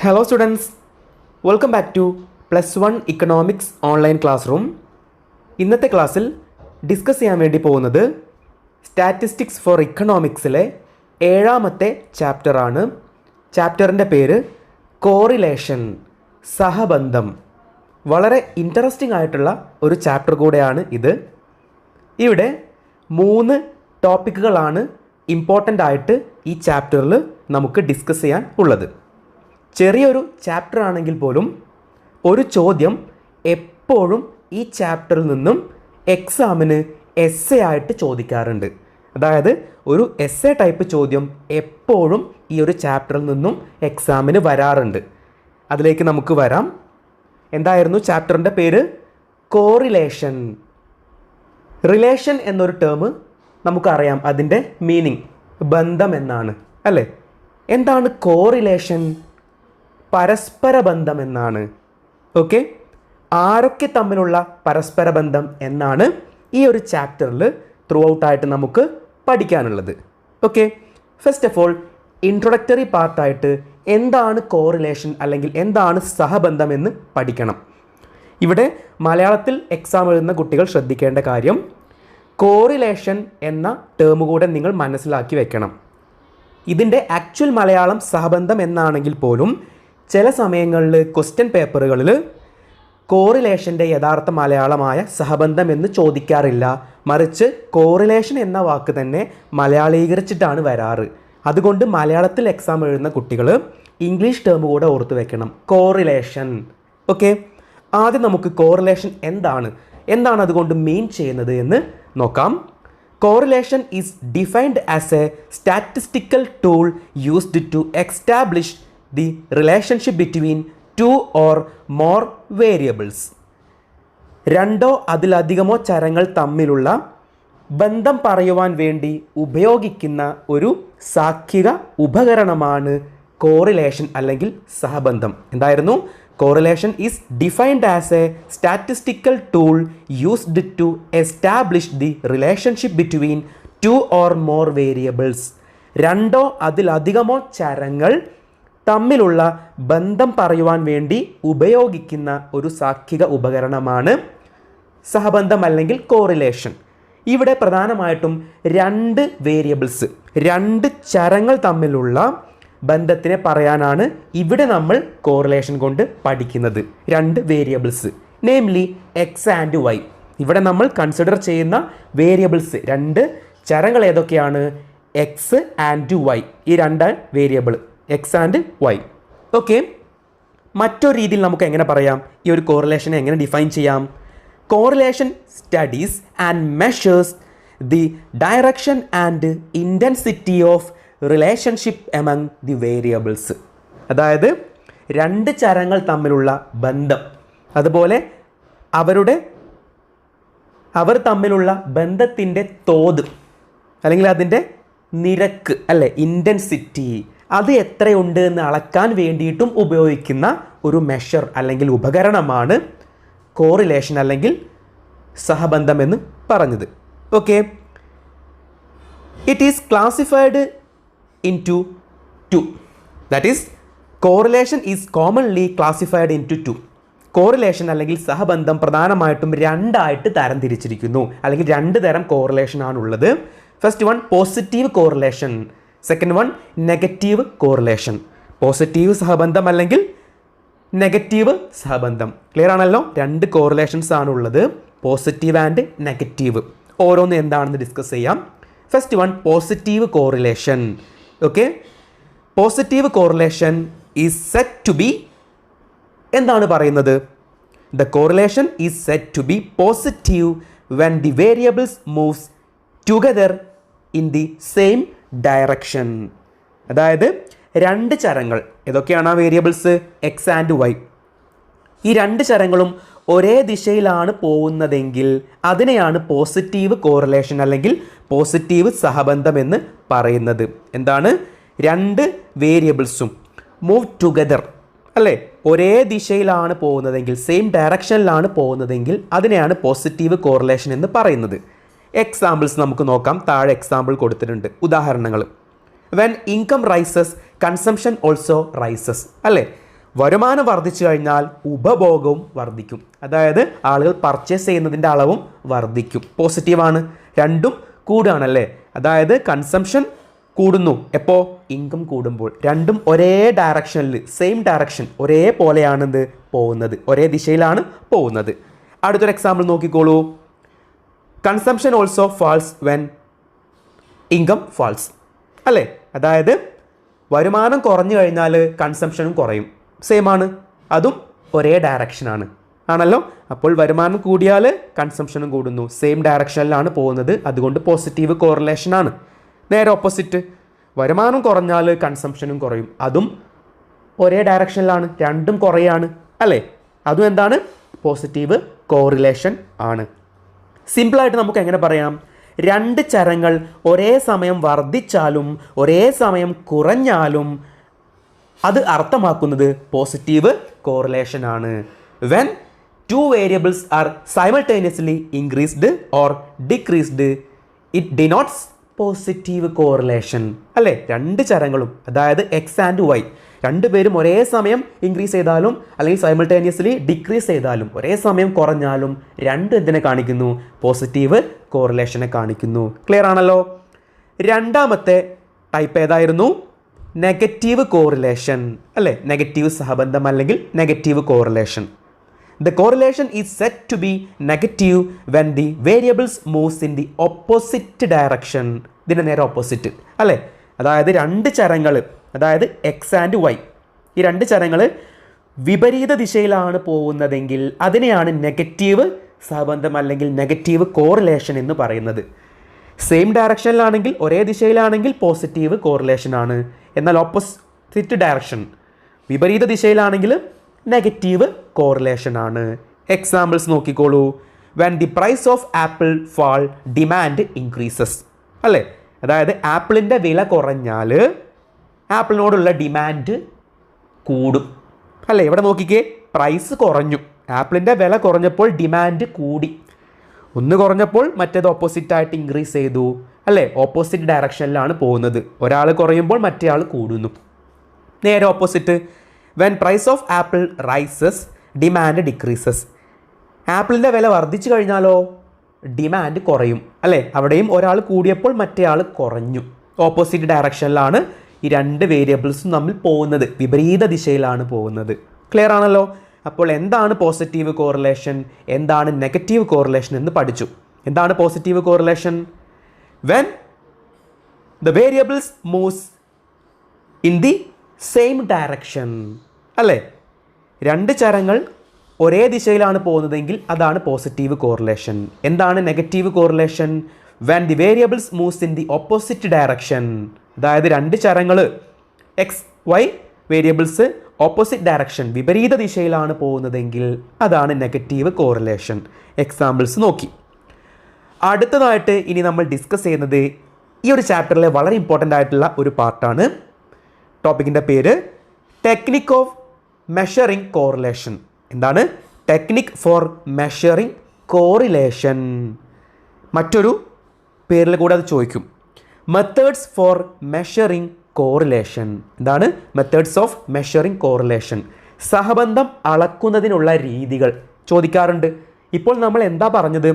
Hello students, welcome back to Plus 1 Economics Online Classroom. ഇന്നത്തെ ക്ലാസ്സിൽ discuss ചെയ്യാൻ വേണ്ടി പോകുന്നത് സ്റ്റാറ്റിസ്റ്റിക്സ് ഫോർ ഇക്കണോമിക്സിലെ 7ാമത്തെ ചാപ്റ്ററാണ്. ചാപ്റ്ററിൻ്റെ പേര് കോറിലേഷൻ, സഹബന്ധം. വളരെ ഇൻട്രസ്റ്റിംഗ് ആയിട്ടുള്ള ഒരു ചാപ്റ്റർ കൂടെയാണ് ഇത്. ഇവിടെ 3 ടോപ്പിക്കുകളാണ് ഇമ്പോർട്ടൻ്റ് ആയിട്ട് ഈ ചാപ്റ്ററിൽ നമുക്ക് ഡിസ്കസ് ചെയ്യാൻ ഉള്ളത്. ചെറിയൊരു ചാപ്റ്റർ ആണെങ്കിൽ പോലും ഒരു ചോദ്യം എപ്പോഴും ഈ ചാപ്റ്ററിൽ നിന്നും എക്സാമിന് എസ്സേ ആയിട്ട് ചോദിക്കാറുണ്ട്. അതായത് ഒരു എസ്സേ ടൈപ്പ് ചോദ്യം എപ്പോഴും ഈ ഒരു ചാപ്റ്ററിൽ നിന്നും എക്സാമിന് വരാറുണ്ട്. അതിലേക്ക് നമുക്ക് വരാം. എന്തായിരുന്നു ചാപ്റ്ററിൻ്റെ പേര്? കോറിലേഷൻ. റിലേഷൻ എന്നൊരു ടേം നമുക്കറിയാം, അതിൻ്റെ മീനിങ് ബന്ധം എന്നാണ്, അല്ലേ? എന്താണ് കോറിലേഷൻ? പരസ്പര ബന്ധം എന്നാണ്. ഓക്കെ, ആരൊക്കെ തമ്മിലുള്ള പരസ്പര ബന്ധം എന്നാണ് ഈ ഒരു ചാപ്റ്ററിൽ ത്രൂ ഔട്ടായിട്ട് നമുക്ക് പഠിക്കാനുള്ളത്. Okay, first of all introductory പാർട്ടായിട്ട് എന്താണ് കോറിലേഷൻ അല്ലെങ്കിൽ എന്താണ് സഹബന്ധം എന്ന് പഠിക്കണം. ഇവിടെ മലയാളത്തിൽ എക്സാം എഴുതുന്ന കുട്ടികൾ ശ്രദ്ധിക്കേണ്ട കാര്യം, കോറിലേഷൻ എന്ന ടേം കൂടെ നിങ്ങൾ മനസ്സിലാക്കി വെക്കണം. ഇതിൻ്റെ ആക്ച്വൽ മലയാളം സഹബന്ധം എന്നാണെങ്കിൽ പോലും ചില സമയങ്ങളിൽ ക്വസ്റ്റ്യൻ പേപ്പറുകളിൽ കോറിലേഷൻ്റെ യഥാർത്ഥ മലയാളമായ സഹബന്ധം എന്ന് ചോദിക്കാറില്ല. മറിച്ച് കോറിലേഷൻ എന്ന വാക്ക് തന്നെ മലയാളീകരിച്ചിട്ടാണ് വരാറ്. അതുകൊണ്ട് മലയാളത്തിൽ എക്സാം എഴുതുന്ന കുട്ടികൾ ഇംഗ്ലീഷ് ടേം കൂടെ ഓർത്ത് വെക്കണം, കോറിലേഷൻ. ഓക്കെ, ആദ്യം നമുക്ക് കോറിലേഷൻ എന്താണ് അതുകൊണ്ട് മീൻ ചെയ്യുന്നത് എന്ന് നോക്കാം. Correlation is defined as a statistical tool used to establish the relationship between two or more variables. രണ്ടോ അതിലധികമോ ചരങ്ങൾ തമ്മിലുള്ള ബന്ധം പറയുവാൻ വേണ്ടി ഉപയോഗിക്കുന്ന ഒരു സാഖ്യിക ഉപകരണമാണ് കോറിലേഷൻ അല്ലെങ്കിൽ സഹബന്ധം. എന്തായിരുന്നു? Correlation is defined as a statistical tool used to establish the relationship between two or more variables. രണ്ടോ അതിലധികമോ ചരങ്ങൾ തമ്മിലുള്ള ബന്ധം പറയുവാൻ വേണ്ടി ഉപയോഗിക്കുന്ന ഒരു സാഖ്യിക ഉപകരണമാണ് സഹബന്ധം അല്ലെങ്കിൽ കോറിലേഷൻ. ഇവിടെ പ്രധാനമായിട്ടും 2 വേരിയബിൾസ്, 2 ചരങ്ങൾ തമ്മിലുള്ള ബന്ധത്തിനെ പറയാനാണ് ഇവിടെ നമ്മൾ കോറിലേഷൻ കൊണ്ട് പഠിക്കുന്നത്. 2 variables, namely X and Y. ഇവിടെ നമ്മൾ കൺസിഡർ ചെയ്യുന്ന വേരിയബിൾസ്, 2 ചരങ്ങൾ ഏതൊക്കെയാണ്? X and Y. ഈ 2 variable X and Y. Okay, മറ്റൊരു രീതിയിൽ നമുക്ക് എങ്ങനെ പറയാം? ഈ ഒരു കോറിലേഷനെ എങ്ങനെ ഡിഫൈൻ ചെയ്യാം? Correlation studies and measures the direction and intensity of relationship among the variables. അതായത് 2 ചരങ്ങൾ തമ്മിലുള്ള ബന്ധം, അതുപോലെ അവർ തമ്മിലുള്ള ബന്ധത്തിൻ്റെ തോത് അല്ലെങ്കിൽ അതിൻ്റെ നിരക്ക്, അല്ലെ, ഇൻറ്റൻസിറ്റി, അത് എത്രയുണ്ട് എന്ന് അളക്കാൻ വേണ്ടിയിട്ടും ഉപയോഗിക്കുന്ന ഒരു മെഷർ അല്ലെങ്കിൽ ഉപകരണമാണ് കോറിലേഷൻ അല്ലെങ്കിൽ സഹബന്ധം എന്ന് പറഞ്ഞത്. Okay, it is classified into 2. That is, correlation is commonly classified into 2. Correlation അല്ലെങ്കിൽ സഹബന്ധം പ്രധാനമായിട്ടും 2 ആയിട്ട് തരംതിരിച്ചിരിക്കുന്നു, അല്ലെങ്കിൽ 2 തരം കോറിലേഷൻ ആണുള്ളത്. First one positive correlation, second one negative correlation. Positive സഹബന്ധം അല്ലെങ്കിൽ നെഗറ്റീവ് സഹബന്ധം. ക്ലിയർ ആണല്ലോ? 2 കോറിലേഷൻസ് ആണുള്ളത്, പോസിറ്റീവ് ആൻഡ് നെഗറ്റീവ്. ഓരോന്ന് എന്താണെന്ന് ഡിസ്കസ് ചെയ്യാം. First one positive correlation. Okay, positive correlation is said to be, എന്താണ് പറയുന്നത്? The correlation is said to be positive when the variables moves together in the same direction. അതായത് 2 ചരങ്ങൾ, ഏതൊക്കെയാണ് ആ variables? X and Y. ഈ 2 ചരങ്ങളും ഒരേ ദിശയിലാണ് പോകുന്നതെങ്കിൽ അതിനെയാണ് പോസിറ്റീവ് കോറിലേഷൻ അല്ലെങ്കിൽ പോസിറ്റീവ് സഹബന്ധം എന്ന് പറയുന്നത്. എന്താണ്? 2 വേരിയബിൾസും മൂവ് ടുഗദർ, അല്ലേ, ഒരേ ദിശയിലാണ് പോകുന്നതെങ്കിൽ, സെയിം ഡയറക്ഷനിലാണ് പോകുന്നതെങ്കിൽ അതിനെയാണ് പോസിറ്റീവ് കോറിലേഷൻ എന്ന് പറയുന്നത്. എക്സാമ്പിൾസ് നമുക്ക് നോക്കാം. താഴെ എക്സാമ്പിൾ കൊടുത്തിട്ടുണ്ട്, ഉദാഹരണങ്ങൾ. When income rises consumption also rises, അല്ലേ? വരുമാനം വർദ്ധിച്ചു കഴിഞ്ഞാൽ ഉപഭോഗവും വർദ്ധിക്കും. അതായത് ആളുകൾ പർച്ചേസ് ചെയ്യുന്നതിൻ്റെ അളവും വർദ്ധിക്കും. പോസിറ്റീവാണ്. രണ്ടും കൂടുകയാണല്ലേ. അതായത് കൺസംഷൻ കൂടുന്നു എപ്പോൾ? ഇൻകം കൂടുമ്പോൾ. രണ്ടും ഒരേ ഡയറക്ഷനിൽ, സെയിം ഡയറക്ഷൻ, ഒരേപോലെയാണെന്ത് പോകുന്നത്, ഒരേ ദിശയിലാണ് പോകുന്നത്. അടുത്തൊരു എക്സാമ്പിൾ നോക്കിക്കോളൂ. Consumption also falls when income falls അല്ലേ. അതായത് വരുമാനം കുറഞ്ഞു കഴിഞ്ഞാൽ കൺസംഷനും കുറയും. സെയിം ആണ്, അതും ഒരേ ഡയറക്ഷനാണ് ആണല്ലോ. അപ്പോൾ വരുമാനം കൂടിയാൽ കൺസംഷനും കൂടുന്നു, സെയിം ഡയറക്ഷനിലാണ് പോകുന്നത്. അതുകൊണ്ട് പോസിറ്റീവ് കോറിലേഷൻ ആണ്. നേരെ ഓപ്പോസിറ്റ്, വരുമാനം കുറഞ്ഞാൽ കൺസംഷനും കുറയും, അതും ഒരേ ഡയറക്ഷനിലാണ്, രണ്ടും കുറയാണ് അല്ലേ. അതും എന്താണ്? പോസിറ്റീവ് കോറിലേഷൻ ആണ്. സിമ്പിളായിട്ട് നമുക്ക് എങ്ങനെ പറയാം? രണ്ട് ചരങ്ങൾ ഒരേ സമയം വർദ്ധിച്ചാലും ഒരേ സമയം കുറഞ്ഞാലും അത് അർത്ഥമാക്കുന്നത് പോസിറ്റീവ് കോറിലേഷൻ ആണ്. When two variables are simultaneously increased or decreased it denotes positive correlation അല്ലേ. രണ്ട് ചരങ്ങളും, അതായത് എക്സ് ആൻഡ് വൈ, രണ്ടുപേരും ഒരേ സമയം ഇൻക്രീസ് ചെയ്താലും അല്ലെങ്കിൽ സൈമൾട്ടേനിയസ്ലി ഡിക്രീസ് ചെയ്താലും ഒരേ സമയം കുറഞ്ഞാലും രണ്ടും എന്തിനെ കാണിക്കുന്നു? പോസിറ്റീവ് കോറിലേഷനെ കാണിക്കുന്നു. ക്ലിയർ ആണല്ലോ. രണ്ടാമത്തെ ടൈപ്പ് ഏതായിരുന്നു? നെഗറ്റീവ് കോറിലേഷൻ അല്ലേ. നെഗറ്റീവ് സഹബന്ധം അല്ലെങ്കിൽ negative correlation. The correlation is said to be negative when the variables moves in the opposite direction. ഇതിന് നേരെ ഓപ്പോസിറ്റ് അല്ലേ. അതായത് രണ്ട് ചരങ്ങൾ, അതായത് എക്സ് ആൻഡ് വൈ, ഈ രണ്ട് ചരങ്ങൾ വിപരീത ദിശയിലാണ് പോകുന്നതെങ്കിൽ അതിനെയാണ് നെഗറ്റീവ് സഹബന്ധം അല്ലെങ്കിൽ നെഗറ്റീവ് കോറിലേഷൻ എന്ന് പറയുന്നത്. സെയിം ഡയറക്ഷനിലാണെങ്കിൽ, ഒരേ ദിശയിലാണെങ്കിൽ പോസിറ്റീവ് കോറിലേഷൻ ആണ്. എന്നാൽ ഓപ്പോസിറ്റ് ഡയറക്ഷൻ, വിപരീത ദിശയിലാണെങ്കിൽ നെഗറ്റീവ് കോറിലേഷൻ ആണ്. എക്സാമ്പിൾസ് നോക്കിക്കോളൂ. When the price of apple fall demand increases അല്ലേ. അതായത് ആപ്പിളിൻ്റെ വില കുറഞ്ഞാൽ ആപ്പിളിനോടുള്ള ഡിമാൻഡ് കൂടും അല്ലേ. ഇവിടെ നോക്കിക്കേ, പ്രൈസ് കുറഞ്ഞു, ആപ്പിളിൻ്റെ വില കുറഞ്ഞപ്പോൾ ഡിമാൻഡ് കൂടി. ഒന്ന് കുറഞ്ഞപ്പോൾ മറ്റേത് ഓപ്പോസിറ്റായിട്ട് ഇൻക്രീസ് ചെയ്തു അല്ലേ. ഓപ്പോസിറ്റ് ഡയറക്ഷനിലാണ് പോകുന്നത്. ഒരാൾ കുറയുമ്പോൾ മറ്റേ ആൾ കൂടുന്നു. നേരെ opposite, when price of apple rises demand decreases. ആപ്പിളിൻ്റെ വില വർദ്ധിച്ചു കഴിഞ്ഞാലോ ഡിമാൻഡ് കുറയും അല്ലേ. അവിടെയും ഒരാൾ കൂടിയപ്പോൾ മറ്റേ ആൾ കുറഞ്ഞു. ഓപ്പോസിറ്റ് ഡയറക്ഷനിലാണ് ഈ രണ്ട് വേരിയബിൾസും തമ്മിൽ പോകുന്നത്, വിപരീത ദിശയിലാണ് പോകുന്നത്. ക്ലിയർ ആണല്ലോ. അപ്പോൾ എന്താണ് പോസിറ്റീവ് കോറിലേഷൻ, എന്താണ് നെഗറ്റീവ് കോറിലേഷൻ എന്ന് പഠിച്ചു. എന്താണ് positive correlation? When the variables moves in the same direction അല്ലേ. രണ്ട് ചരങ്ങൾ ഒരേ ദിശയിലാണ് പോകുന്നതെങ്കിൽ അതാണ് പോസിറ്റീവ് കോറിലേഷൻ. എന്താണ് negative correlation? When the variables moves in the opposite direction. അതായത് രണ്ട് ചരങ്ങൾ X Y variables opposite direction, വിപരീത ദിശയിലാണ് പോകുന്നതെങ്കിൽ അതാണ് നെഗറ്റീവ് കോറിലേഷൻ. എക്സാമ്പിൾസ് നോക്കി. അടുത്തതായിട്ട് ഇനി നമ്മൾ ഡിസ്കസ് ചെയ്യുന്നത് ഈ ഒരു ചാപ്റ്ററിലെ വളരെ ഇമ്പോർട്ടൻ്റ് ആയിട്ടുള്ള ഒരു പാർട്ടാണ്. ടോപ്പിക്കിൻ്റെ പേര് ടെക്നിക് ഓഫ് മെഷറിംഗ് കോറിലേഷൻ. എന്താണ്? Technique for measuring correlation. മറ്റൊരു പേരിൽ കൂടെ അത് ചോദിക്കും, മെത്തേഡ്സ് ഫോർ മെഷറിംഗ് കോറിലേഷൻ. എന്താണ്? Methods of measuring correlation. സഹബന്ധം അളക്കുന്നതിനുള്ള രീതികൾ ചോദിക്കാറുണ്ട്. ഇപ്പോൾ നമ്മൾ എന്താ പറഞ്ഞത്?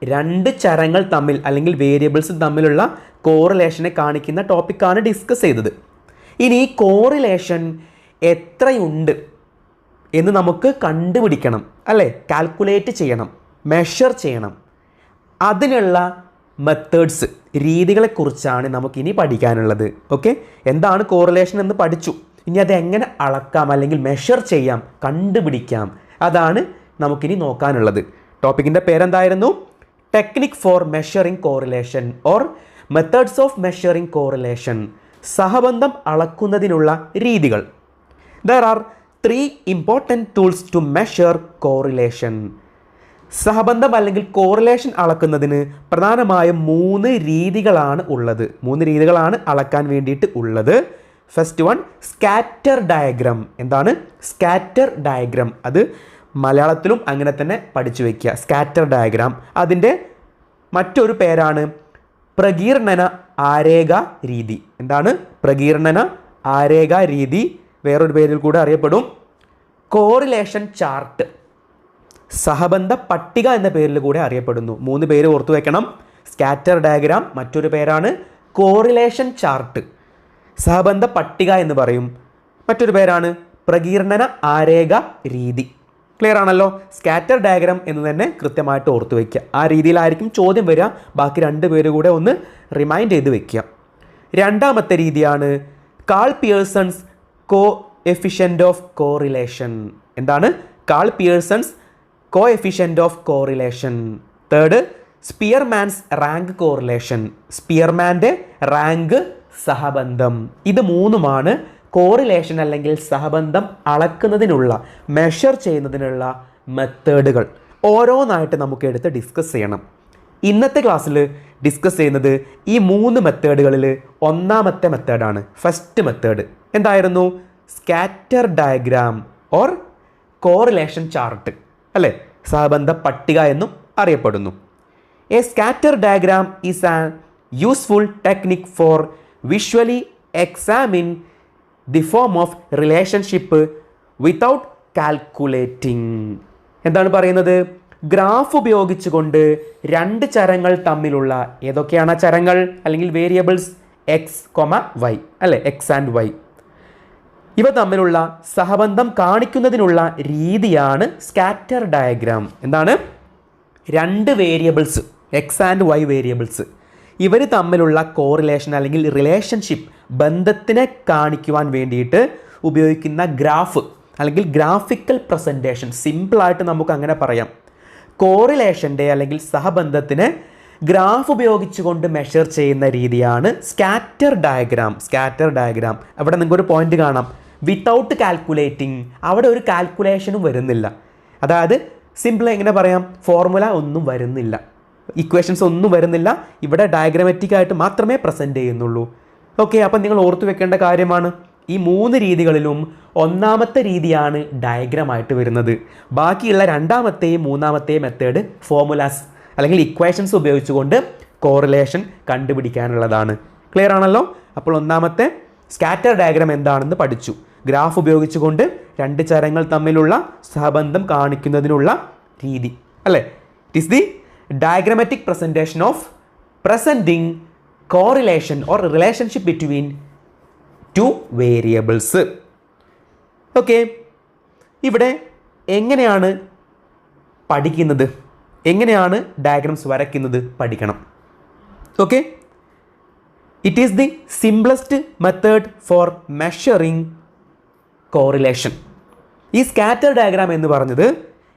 രണ്ട് ചരങ്ങൾ തമ്മിൽ അല്ലെങ്കിൽ വേരിയബിൾസ് തമ്മിലുള്ള കോറിലേഷനെ കാണിക്കുന്ന ടോപ്പിക്കാണ് ഡിസ്കസ് ചെയ്തത്. ഇനി ഈ കോറിലേഷൻ എത്രയുണ്ട് എന്ന് നമുക്ക് കണ്ടുപിടിക്കണം അല്ലേ. കാൽക്കുലേറ്റ് ചെയ്യണം, മെഷർ ചെയ്യണം. അതിനുള്ള മെത്തേഡ്സ്, രീതികളെക്കുറിച്ചാണ് നമുക്കിനി പഠിക്കാനുള്ളത്. ഓക്കെ, എന്താണ് കോറിലേഷൻ എന്ന് പഠിച്ചു. ഇനി അത് എങ്ങനെ അളക്കാം അല്ലെങ്കിൽ മെഷർ ചെയ്യാം, കണ്ടുപിടിക്കാം, അതാണ് നമുക്കിനി നോക്കാനുള്ളത്. ടോപ്പിക്കിൻ്റെ പേരെന്തായിരുന്നു? Technique for measuring correlation or methods of measuring correlation. സഹബന്ധം അളക്കുന്നതിനുള്ള രീതികൾ. There are 3 important tools to measure correlation. സഹബന്ധം അല്ലെങ്കിൽ കോറിലേഷൻ അളക്കുന്നതിന് പ്രധാനമായും 3 രീതികളാണ് ഉള്ളത്. 3 രീതികളാണ് അളക്കാൻ വേണ്ടിയിട്ട് ഉള്ളത്. First one, scatter diagram. എന്താണ് സ്കാറ്റർ ഡയഗ്രാം? അത് മലയാളത്തിലും അങ്ങനെ തന്നെ പഠിച്ചു വയ്ക്കുക, സ്കാറ്റർ ഡയഗ്രാം. അതിൻ്റെ മറ്റൊരു പേരാണ് പ്രകീർണന ആരേഖ രീതി. എന്താണ് പ്രകീർണന ആരേഖ രീതി? വേറൊരു പേരിൽ കൂടെ അറിയപ്പെടും കോറിലേഷൻ ചാർട്ട്, സഹബന്ധ പട്ടിക എന്ന പേരിൽ കൂടെ അറിയപ്പെടുന്നു. 3 പേര് ഓർത്തു വെക്കണം. സ്കാറ്റർ ഡയഗ്രാം, മറ്റൊരു പേരാണ് കോറിലേഷൻ ചാർട്ട്, സഹബന്ധ പട്ടിക എന്ന് പറയും, മറ്റൊരു പേരാണ് പ്രകീർണന ആരേഖ രീതി. ക്ലിയർ ആണല്ലോ? സ്കാറ്റർ ഡയഗ്രാം എന്ന് തന്നെ കൃത്യമായിട്ട് ഓർത്തു വയ്ക്കുക. ആ രീതിയിലായിരിക്കും ചോദ്യം വരിക. ബാക്കി 2 പേര് കൂടെ ഒന്ന് റിമൈൻഡ് ചെയ്ത് വെക്കുക. രണ്ടാമത്തെ രീതിയാണ് Karl Pearson's coefficient of correlation. എന്താണ് Karl Pearson's coefficient of correlation? Third Spearman's rank correlation, സ്പിയർമാൻ്റെ റാങ്ക് സഹബന്ധം. ഇത് 3ഉമാണ് കോറിലേഷൻ അല്ലെങ്കിൽ സഹബന്ധം അളക്കുന്നതിനുള്ള, മെഷർ ചെയ്യുന്നതിനുള്ള മെത്തേഡുകൾ. ഓരോന്നായിട്ട് നമുക്ക് എടുത്ത് ഡിസ്കസ് ചെയ്യണം. ഇന്നത്തെ ക്ലാസ്സിൽ ഡിസ്കസ് ചെയ്യുന്നത് ഈ 3 മെത്തേഡുകളിൽ ഒന്നാമത്തെ മെത്തേഡാണ്. ഫസ്റ്റ് മെത്തേഡ് എന്തായിരുന്നു? Scatter diagram or correlation chart, അല്ലേ? സഹബന്ധ പട്ടിക എന്നും അറിയപ്പെടുന്നു. A scatter diagram is an useful technique four visually examine the form of relationship without calculating. എന്താണ് പറയുന്നത്? ഗ്രാഫ് ഉപയോഗിച്ചുകൊണ്ട് 2 ചരങ്ങൾ തമ്മിലുള്ള, ഏതൊക്കെയാണ് ചരങ്ങൾ അല്ലെങ്കിൽ വേരിയബിൾസ്? എക്സ്, വൈ, അല്ലേ? X and Y. ഇവ തമ്മിലുള്ള സഹബന്ധം കാണിക്കുന്നതിനുള്ള രീതിയാണ് സ്കാറ്റർ ഡയഗ്രാം. എന്താണ്? 2 variables, X and Y variables, ഇവർ തമ്മിലുള്ള കോറിലേഷൻ അല്ലെങ്കിൽ റിലേഷൻഷിപ്പ്, ബന്ധത്തിനെ കാണിക്കുവാൻ വേണ്ടിയിട്ട് ഉപയോഗിക്കുന്ന ഗ്രാഫ് അല്ലെങ്കിൽ ഗ്രാഫിക്കൽ പ്രസൻറ്റേഷൻ, സിമ്പിളായിട്ട് നമുക്ക് അങ്ങനെ പറയാം. കോറിലേഷൻ്റെ അല്ലെങ്കിൽ സഹബന്ധത്തിന് ഗ്രാഫ് ഉപയോഗിച്ചുകൊണ്ട് മെഷർ ചെയ്യുന്ന രീതിയാണ് സ്കാറ്റർ ഡയഗ്രാം. സ്കാറ്റർ ഡയഗ്രാം അവിടെ നിങ്ങൾക്കൊരു പോയിന്റ് കാണാം, വിത്തൗട്ട് കാൽക്കുലേറ്റിംഗ്. അവിടെ ഒരു കാൽക്കുലേഷനും വരുന്നില്ല. അതായത് സിമ്പിൾ എങ്ങനെ പറയാം? ഫോർമുല ഒന്നും വരുന്നില്ല, ഇക്വേഷൻസ് ഒന്നും വരുന്നില്ല. ഇവിടെ ഡയഗ്രമാറ്റിക് ആയിട്ട് മാത്രമേ പ്രസൻറ്റ് ചെയ്യുന്നുള്ളൂ. ഓക്കെ, അപ്പം നിങ്ങൾ ഓർത്തു വെക്കേണ്ട കാര്യമാണ്, ഈ 3 രീതികളിലും ഒന്നാമത്തെ രീതിയാണ് ഡയഗ്രമായിട്ട് വരുന്നത്. ബാക്കിയുള്ള രണ്ടാമത്തെയും മൂന്നാമത്തെയും മെത്തേഡ് ഫോർമുലാസ് അല്ലെങ്കിൽ ഇക്വേഷൻസ് ഉപയോഗിച്ചുകൊണ്ട് കോറിലേഷൻ കണ്ടുപിടിക്കാനുള്ളതാണ്. ക്ലിയർ ആണല്ലോ? അപ്പോൾ ഒന്നാമത്തെ സ്കാറ്റർ ഡയഗ്രാം എന്താണെന്ന് പഠിച്ചു. ഗ്രാഫ് ഉപയോഗിച്ചുകൊണ്ട് 2 ചരങ്ങൾ തമ്മിലുള്ള സഹബന്ധം കാണിക്കുന്നതിനുള്ള രീതി, അല്ലേ? It is the diagrammatic presentation of presenting correlation or relationship between 2 variables. Okay, ഇവിടെ എങ്ങനെയാണ് പഠിക്കുന്നത്, എങ്ങനെയാണ് ഡയഗ്രാംസ് വരയ്ക്കുന്നത് പഠിക്കണം. Okay, it is the simplest method for measuring correlation. ഈ സ്കാറ്റർ ഡയഗ്രാം എന്ന് പറഞ്ഞത്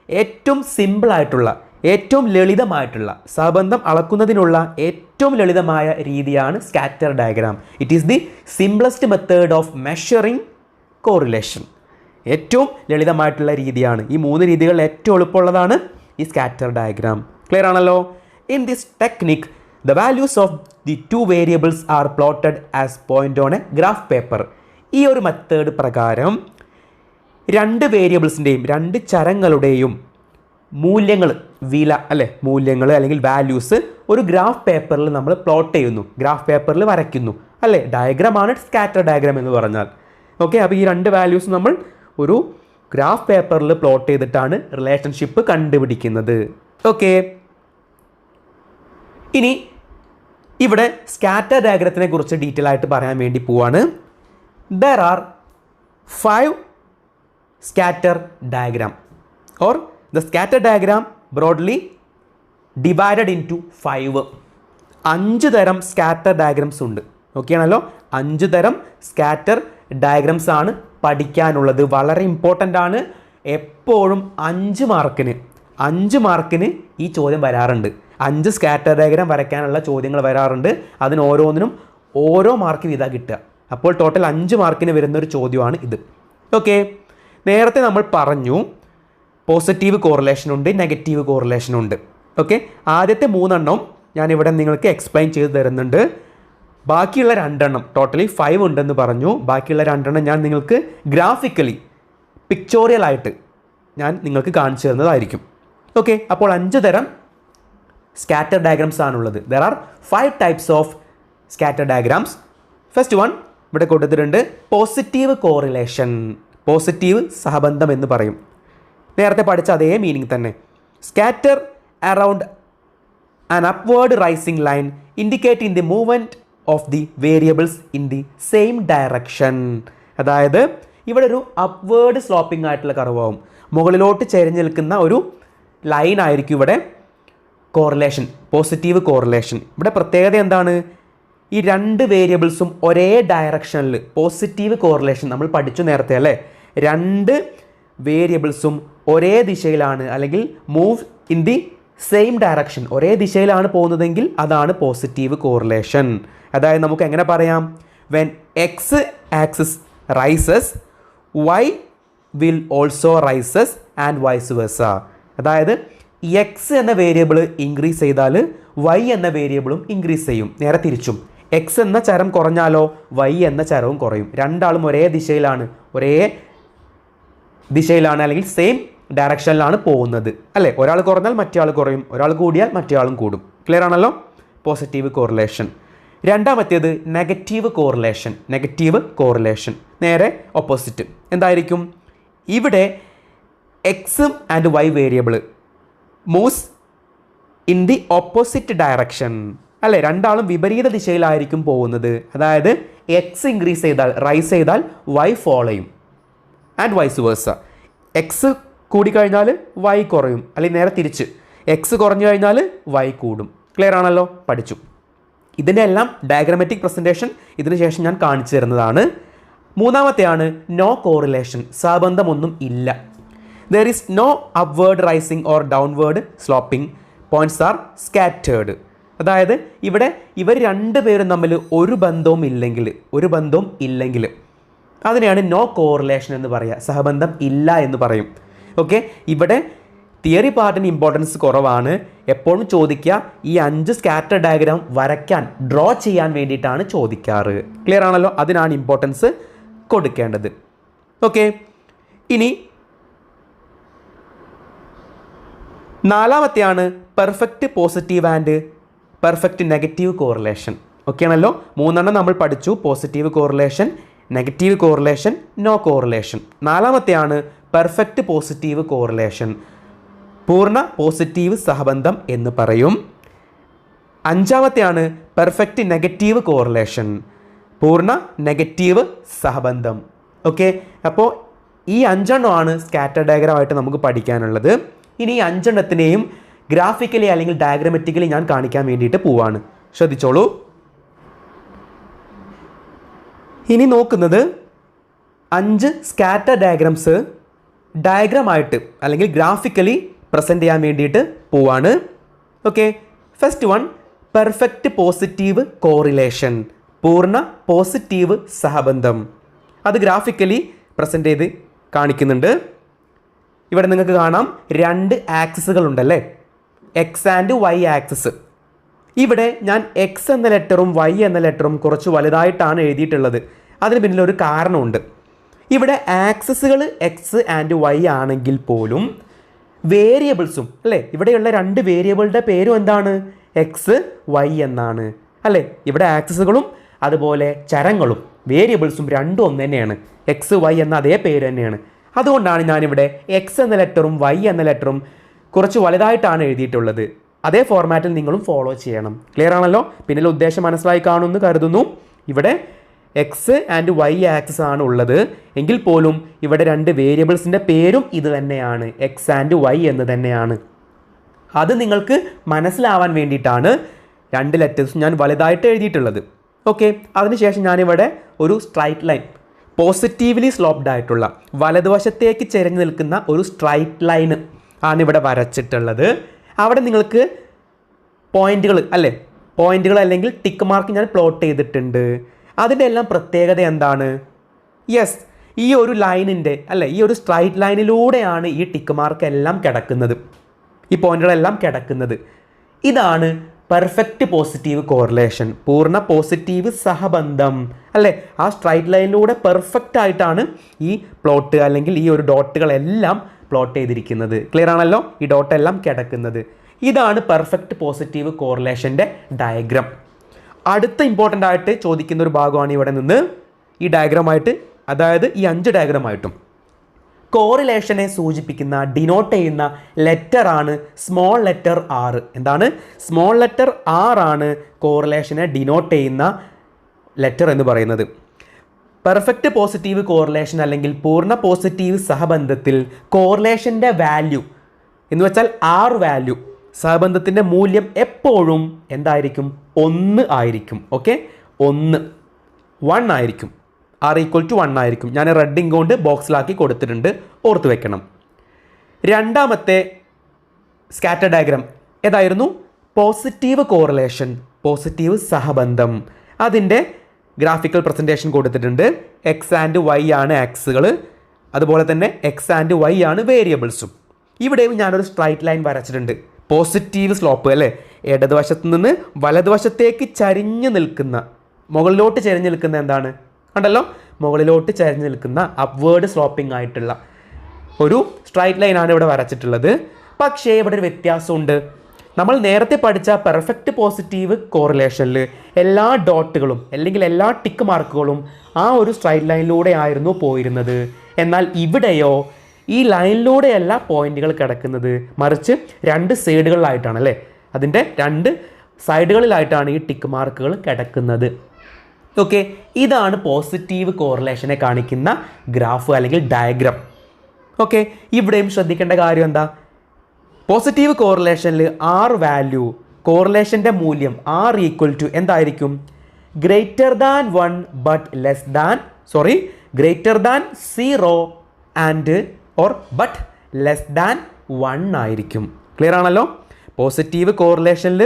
ഏറ്റവും സിമ്പിളായിട്ടുള്ള, ഏറ്റവും ലളിതമായിട്ടുള്ള, സഹബന്ധം അളക്കുന്നതിനുള്ള ഏറ്റവും ലളിതമായ രീതിയാണ് scatter diagram. It is the simplest method of measuring correlation. ഏറ്റവും ലളിതമായിട്ടുള്ള രീതിയാണ്. ഈ 3 രീതികളിൽ ഏറ്റവും എളുപ്പമുള്ളതാണ് ഈ സ്കാറ്റർ ഡയഗ്രാം. ക്ലിയർ ആണല്ലോ? In this technique the values of the 2 variables are plotted as point on A graph paper. ഈ ഒരു മെത്തേഡ് പ്രകാരം 2 വേരിയബിൾസിൻ്റെയും 2 ചരങ്ങളുടെയും മൂല്യങ്ങൾ, വില, അല്ലേ? മൂല്യങ്ങൾ അല്ലെങ്കിൽ വാല്യൂസ് ഒരു ഗ്രാഫ് പേപ്പറിൽ നമ്മൾ പ്ലോട്ട് ചെയ്യുന്നു, ഗ്രാഫ് പേപ്പറിൽ വരയ്ക്കുന്നു, അല്ലേ? ഡയഗ്രാമാണ് സ്കാറ്റർ ഡയഗ്രാം എന്ന് പറഞ്ഞാൽ. ഓക്കെ, അപ്പോൾ ഈ 2 വാല്യൂസ് നമ്മൾ ഒരു ഗ്രാഫ് പേപ്പറിൽ പ്ലോട്ട് ചെയ്തിട്ടാണ് റിലേഷൻഷിപ്പ് കണ്ടുപിടിക്കുന്നത്. ഓക്കെ, ഇനി ഇവിടെ സ്കാറ്റർ ഡയഗ്രത്തിനെ കുറിച്ച് ഡീറ്റെയിൽ ആയിട്ട് പറയാൻ വേണ്ടി പോവാണ്. There are 5 scatter diagram or the scatter diagram broadly divided into 5. 5 തരം സ്കാറ്റർ ഡയഗ്രാംസ് ഉണ്ട്. ഓക്കെ ആണല്ലോ? 5 തരം സ്കാറ്റർ ഡയഗ്രാംസ് ആണ് പഠിക്കാനുള്ളത്. വളരെ ഇമ്പോർട്ടൻ്റ് ആണ്. എപ്പോഴും 5 മാർക്കിന് ഈ ചോദ്യം വരാറുണ്ട്. 5 സ്കാറ്റർ ഡയഗ്രാം വരയ്ക്കാനുള്ള ചോദ്യങ്ങൾ വരാറുണ്ട്. അതിന് ഓരോന്നിനും ഓരോ മാർക്ക് വീതം കിട്ടുക. അപ്പോൾ ടോട്ടൽ 5 മാർക്കിന് വരുന്നൊരു ചോദ്യമാണ് ഇത്. ഓക്കെ, നേരത്തെ നമ്മൾ പറഞ്ഞു പോസിറ്റീവ് കോറിലേഷൻ ഉണ്ട്, നെഗറ്റീവ് കോറിലേഷൻ ഉണ്ട്. ഓക്കെ, ആദ്യത്തെ 3 എണ്ണം ഞാനിവിടെ നിങ്ങൾക്ക് എക്സ്പ്ലെയിൻ ചെയ്ത് തരുന്നുണ്ട്. ബാക്കിയുള്ള 2 എണ്ണം, ടോട്ടലി 5 ഉണ്ടെന്ന് പറഞ്ഞു. ബാക്കിയുള്ള 2 എണ്ണം ഞാൻ നിങ്ങൾക്ക് ഗ്രാഫിക്കലി, പിക്ചോറിയലായിട്ട് ഞാൻ നിങ്ങൾക്ക് കാണിച്ചു തരുന്നതായിരിക്കും. ഓക്കെ, അപ്പോൾ 5 തരം സ്കാറ്റർ ഡയഗ്രാംസ് ആണുള്ളത്. There are 5 types of scatter diagrams. First one ഇവിടെ കൊടുത്തിട്ടുണ്ട് പോസിറ്റീവ് കോറിലേഷൻ, പോസിറ്റീവ് സഹബന്ധം എന്ന് പറയും. നേരത്തെ പഠിച്ച അതേ മീനിങ് തന്നെ. Scatter around an upward rising line indicating the movement of the variables in the same direction. അതായത് ഇവിടെ ഒരു അപ്വേർഡ് സ്ലോപ്പിംഗ് ആയിട്ടുള്ള കർവാവും, മുകളിലോട്ട് ചെരിഞ്ഞ് നിൽക്കുന്ന ഒരു ലൈൻ ആയിരിക്കും ഇവിടെ കോറിലേഷൻ, പോസിറ്റീവ് കോറിലേഷൻ. ഇവിടെ പ്രത്യേകത എന്താണ്? ഈ രണ്ട് വേരിയബിൾസും ഒരേ ഡയറക്ഷനിൽ, പോസിറ്റീവ് കോറിലേഷൻ നമ്മൾ പഠിച്ചു നേരത്തെ അല്ലേ, രണ്ട് വേരിയബിൾസും ഒരേ ദിശയിലാണ്, അല്ലെങ്കിൽ move in the same direction, ഒരേ ദിശയിലാണ് പോകുന്നതെങ്കിൽ അതാണ് പോസിറ്റീവ് കോറിലേഷൻ. അതായത് നമുക്ക് എങ്ങനെ പറയാം? When X axis rises Y will also rises and vice versa. അതായത് എക്സ് എന്ന വേരിയബിൾ ഇൻക്രീസ് ചെയ്താൽ വൈ എന്ന വേരിയബിളും ഇൻക്രീസ് ചെയ്യും, നേരെ തിരിച്ചും. എക്സ് എന്ന ചരം കുറഞ്ഞാലോ വൈ എന്ന ചരവും കുറയും. രണ്ടാളും ഒരേ ദിശയിലാണ് അല്ലെങ്കിൽ സെയിം ഡയറക്ഷനിലാണ് പോകുന്നത് അല്ലേ. ഒരാൾ കുറഞ്ഞാൽ മറ്റേ ആൾ കുറയും, ഒരാൾ കൂടിയാൽ മറ്റേ ആളും കൂടും. ക്ലിയർ ആണല്ലോ? Positive correlation. രണ്ടാമത്തേത് നെഗറ്റീവ് കോറിലേഷൻ. നെഗറ്റീവ് കോറിലേഷൻ നേരെ ഓപ്പോസിറ്റ്. എന്തായിരിക്കും? ഇവിടെ X and Y variable moves in the opposite direction അല്ലേ, രണ്ടാളും വിപരീത ദിശയിലായിരിക്കും പോകുന്നത്. അതായത് എക്സ് ഇൻക്രീസ് ചെയ്താൽ, റൈസ് ചെയ്താൽ വൈ ഫോളോ ചെയ്യും, ആൻഡ് വൈസ് വേഴ്സ. എക്സ് കൂടിക്കഴിഞ്ഞാൽ വൈ കുറയും, അല്ലെങ്കിൽ നേരെ തിരിച്ച് എക്സ് കുറഞ്ഞു കഴിഞ്ഞാൽ വൈ കൂടും. ക്ലിയർ ആണല്ലോ? പഠിച്ചു. ഇതിൻ്റെ എല്ലാം ഡയഗ്രമാറ്റിക് പ്രസൻറ്റേഷൻ ഇതിന് ശേഷം ഞാൻ കാണിച്ചു തരുന്നതാണ്. മൂന്നാമത്തെയാണ് നോ കോറിലേഷൻ, സഹബന്ധമൊന്നും ഇല്ല. There is no upward rising or downward sloping, points are scattered. അതായത് ഇവിടെ ഇവർ രണ്ടുപേരും തമ്മിൽ ഒരു ബന്ധവും ഇല്ലെങ്കിൽ അതിനെയാണ് നോ കോറിലേഷൻ എന്ന് പറയുക, സഹബന്ധം ഇല്ല എന്ന് പറയും. ഓക്കെ, ഇവിടെ തിയറി പാർട്ടിന് ഇമ്പോർട്ടൻസ് കുറവാണ്. എപ്പോഴും ചോദിക്കുക ഈ 5 സ്കാറ്റർ ഡയഗ്രാം വരയ്ക്കാൻ, ഡ്രോ ചെയ്യാൻ വേണ്ടിയിട്ടാണ് ചോദിക്കാറ്. ക്ലിയർ ആണല്ലോ? അതിനാണ് ഇമ്പോർട്ടൻസ് കൊടുക്കേണ്ടത്. ഓക്കെ, ഇനി നാലാമത്തെയാണ് perfect positive and perfect negative correlation. Okay ആണല്ലോ? 3 നമ്മൾ പഠിച്ചു: positive correlation, negative correlation, no correlation. നാലാമത്തെയാണ് പെർഫെക്റ്റ് പോസിറ്റീവ് കോറിലേഷൻ, പൂർണ്ണ പോസിറ്റീവ് സഹബന്ധം എന്ന് പറയും. അഞ്ചാമത്തെയാണ് പെർഫെക്റ്റ് നെഗറ്റീവ് കോറിലേഷൻ, പൂർണ്ണ നെഗറ്റീവ് സഹബന്ധം. ഓക്കെ, അപ്പോൾ ഈ 5 സ്കാറ്റർ ഡയഗ്രാമായിട്ട് നമുക്ക് പഠിക്കാനുള്ളത്. ഇനി ഈ 5 ഗ്രാഫിക്കലി അല്ലെങ്കിൽ ഡയഗ്രമാറ്റിക്കലി ഞാൻ കാണിക്കാൻ വേണ്ടിയിട്ട് പോവാണ്. ശ്രദ്ധിച്ചോളൂ. ഇനി നോക്കുന്നത് 5 സ്കാറ്റർ ഡയഗ്രാംസ് ഡയഗ്രാമായിട്ട് അല്ലെങ്കിൽ ഗ്രാഫിക്കലി പ്രസൻറ്റ് ചെയ്യാൻ വേണ്ടിയിട്ട് പോവാണ്. Okay, first one perfect positive correlation, പൂർണ്ണ പോസിറ്റീവ് സഹബന്ധം. അത് ഗ്രാഫിക്കലി പ്രസൻറ്റ് ചെയ്ത് കാണിക്കുന്നുണ്ട്. ഇവിടെ നിങ്ങൾക്ക് കാണാം 2 ആക്സിസുകൾ ഉണ്ടല്ലേ, എക്സ് ആൻഡ് വൈ ആക്സിസ്. ഇവിടെ ഞാൻ എക്സ് എന്ന ലെറ്ററും വൈ എന്ന ലെറ്ററും കുറച്ച് വലുതായിട്ടാണ് എഴുതിയിട്ടുള്ളത്. അതിന് പിന്നിൽ ഒരു കാരണമുണ്ട്. ഇവിടെ ആക്സിസുകൾ എക്സ് ആൻഡ് വൈ ആണെങ്കിൽ പോലും വേരിയബിൾസും അല്ലേ, ഇവിടെയുള്ള 2 വേരിയബിളുടെ പേരും എന്താണ്? എക്സ് വൈ എന്നാണ് അല്ലേ. ഇവിടെ ആക്സിസുകളും അതുപോലെ ചരങ്ങളും വേരിയബിൾസും രണ്ടും ഒന്ന് തന്നെയാണ്, എക്സ് വൈ എന്ന അതേ പേര് തന്നെയാണ്. അതുകൊണ്ടാണ് ഞാനിവിടെ എക്സ് എന്ന ലെറ്ററും വൈ എന്ന ലെറ്ററും കുറച്ച് വലുതായിട്ടാണ് എഴുതിയിട്ടുള്ളത്. അതേ ഫോർമാറ്റിൽ നിങ്ങളും ഫോളോ ചെയ്യണം. ക്ലിയർ ആണല്ലോ? പിന്നിലെ ഉദ്ദേശം മനസ്സിലായി കാണുമെന്ന് കരുതുന്നു. ഇവിടെ എക്സ് ആൻഡ് വൈ ആക്സിസ് ആണ് ഉള്ളത് എങ്കിൽ പോലും ഇവിടെ 2 വേരിയബിൾസിൻ്റെ പേരും ഇത് തന്നെയാണ്, എക്സ് ആൻഡ് വൈ എന്ന് തന്നെയാണ്. അത് നിങ്ങൾക്ക് മനസ്സിലാവാൻ വേണ്ടിയിട്ടാണ് 2 ലെറ്റേഴ്സ് ഞാൻ വലുതായിട്ട് എഴുതിയിട്ടുള്ളത്. ഓക്കെ, അതിനുശേഷം ഞാനിവിടെ ഒരു സ്ട്രൈറ്റ് ലൈൻ, പോസിറ്റീവ്ലി സ്ലോപ്ഡ് ആയിട്ടുള്ള വലതുവശത്തേക്ക് ചെരിഞ്ഞ് നിൽക്കുന്ന ഒരു സ്ട്രൈറ്റ് ലൈൻ ആണ് ഇവിടെ വരച്ചിട്ടുള്ളത്. അവിടെ നിങ്ങൾക്ക് പോയിന്റുകൾ അല്ലേ, പോയിന്റുകൾ അല്ലെങ്കിൽ ടിക്ക് മാർക്ക് ഞാൻ പ്ലോട്ട് ചെയ്തിട്ടുണ്ട്. അതിൻ്റെ എല്ലാം പ്രത്യേകത എന്താണ്? യെസ്, ഈ ഒരു ലൈനിൻ്റെ അല്ലേ, ഈ ഒരു സ്ട്രൈറ്റ് ലൈനിലൂടെയാണ് ഈ ടിക്ക് മാർക്ക് എല്ലാം കിടക്കുന്നത്, ഈ പോയിന്റുകളെല്ലാം കിടക്കുന്നത്. ഇതാണ് പെർഫെക്റ്റ് പോസിറ്റീവ് കോറിലേഷൻ, പൂർണ്ണ പോസിറ്റീവ് സഹബന്ധം അല്ലേ. ആ സ്ട്രൈറ്റ് ലൈനിലൂടെ പെർഫെക്റ്റ് ആയിട്ടാണ് ഈ പ്ലോട്ട് അല്ലെങ്കിൽ ഈ ഒരു ഡോട്ടുകളെല്ലാം പ്ലോട്ട് ചെയ്തിരിക്കുന്നത്. ക്ലിയർ ആണല്ലോ? ഈ ഡോട്ടെല്ലാം കിടക്കുന്നത്. ഇതാണ് പെർഫെക്റ്റ് പോസിറ്റീവ് കോറിലേഷൻ്റെ ഡയഗ്രാം. അടുത്ത ഇമ്പോർട്ടൻ്റ് ആയിട്ട് ചോദിക്കുന്ന ഒരു ഭാഗമാണ് ഇവിടെ നിന്ന് ഈ ഡയഗ്രമായിട്ട്, അതായത് ഈ 5 ഡയഗ്രമായിട്ടും. കോറിലേഷനെ സൂചിപ്പിക്കുന്ന ഡിനോട്ട് ചെയ്യുന്ന ലെറ്റർ ആണ് സ്മോൾ ലെറ്റർ ആർ. എന്താണ്? സ്മോൾ ലെറ്റർ ആർ ആണ് കോറിലേഷനെ ഡിനോട്ട് ചെയ്യുന്ന ലെറ്റർ എന്ന് പറയുന്നത്. പെർഫെക്റ്റ് പോസിറ്റീവ് കോറിലേഷൻ അല്ലെങ്കിൽ പൂർണ്ണ പോസിറ്റീവ് സഹബന്ധത്തിൽ കോറിലേഷൻ്റെ വാല്യൂ എന്ന് വെച്ചാൽ ആർ വാല്യൂ, സഹബന്ധത്തിൻ്റെ മൂല്യം എപ്പോഴും എന്തായിരിക്കും? 1 ആയിരിക്കും. ഓക്കെ, 1 ആയിരിക്കും. ആർ ഈക്വൽ ടു 1 ആയിരിക്കും. ഞാൻ റെഡ് ഇങ്ക് കൊണ്ട് ബോക്സിലാക്കി കൊടുത്തിട്ടുണ്ട്, ഓർത്ത് വെക്കണം. രണ്ടാമത്തെ സ്കാറ്റർ ഡയഗ്രാം ഏതായിരുന്നു? പോസിറ്റീവ് കോറിലേഷൻ, പോസിറ്റീവ് സഹബന്ധം. അതിൻ്റെ ഗ്രാഫിക്കൽ പ്രസൻറ്റേഷൻ കൊടുത്തിട്ടുണ്ട്. എക്സ് ആൻഡ് വൈ ആണ് ആക്സുകൾ, അതുപോലെ തന്നെ എക്സ് ആൻഡ് വൈ ആണ് വേരിയബിൾസും. ഇവിടെയും ഞാനൊരു സ്ട്രൈറ്റ് ലൈൻ വരച്ചിട്ടുണ്ട്. പോസിറ്റീവ് സ്ലോപ്പ് അല്ലേ, ഇടതുവശത്ത് നിന്ന് വലതുവശത്തേക്ക് ചരിഞ്ഞ് നിൽക്കുന്ന, മുകളിലോട്ട് ചരിഞ്ഞ് നിൽക്കുന്ന, എന്താണ് കണ്ടല്ലോ, മുകളിലോട്ട് ചരിഞ്ഞ് നിൽക്കുന്ന അപ്വേർഡ് സ്ലോപ്പിംഗ് ആയിട്ടുള്ള ഒരു സ്ട്രൈറ്റ് ലൈനാണ് ഇവിടെ വരച്ചിട്ടുള്ളത്. പക്ഷേ ഇവിടെ ഒരു വ്യത്യാസമുണ്ട്. നമ്മൾ നേരത്തെ പഠിച്ച പെർഫെക്റ്റ് പോസിറ്റീവ് കോറിലേഷനിൽ എല്ലാ ഡോട്ടുകളും അല്ലെങ്കിൽ എല്ലാ ടിക്ക് മാർക്കുകളും ആ ഒരു സ്ട്രൈറ്റ് ലൈനിലൂടെ ആയിരുന്നു പോയിരുന്നത്. എന്നാൽ ഇവിടെയോ ഈ ലൈനിലൂടെയല്ല പോയിന്റുകൾ കിടക്കുന്നത്, മറിച്ച് 2 സൈഡുകളിലായിട്ടാണ് അല്ലേ, അതിൻ്റെ 2 സൈഡുകളിലായിട്ടാണ് ഈ ടിക്ക് മാർക്കുകൾ കിടക്കുന്നത്. ഓക്കെ, ഇതാണ് പോസിറ്റീവ് കോറിലേഷനെ കാണിക്കുന്ന ഗ്രാഫ് അല്ലെങ്കിൽ ഡയഗ്രാം. ഓക്കെ, ഇവിടെയും ശ്രദ്ധിക്കേണ്ട കാര്യം എന്താ? പോസിറ്റീവ് കോറിലേഷനിൽ ആർ വാല്യൂ, കോറിലേഷൻ്റെ മൂല്യം ആർ ഈക്വൽ ടു എന്തായിരിക്കും? Greater than 1 but less than, greater than 0 and or but less than 1 ആയിരിക്കും. ക്ലിയർ ആണല്ലോ? പോസിറ്റീവ് കോറിലേഷനിൽ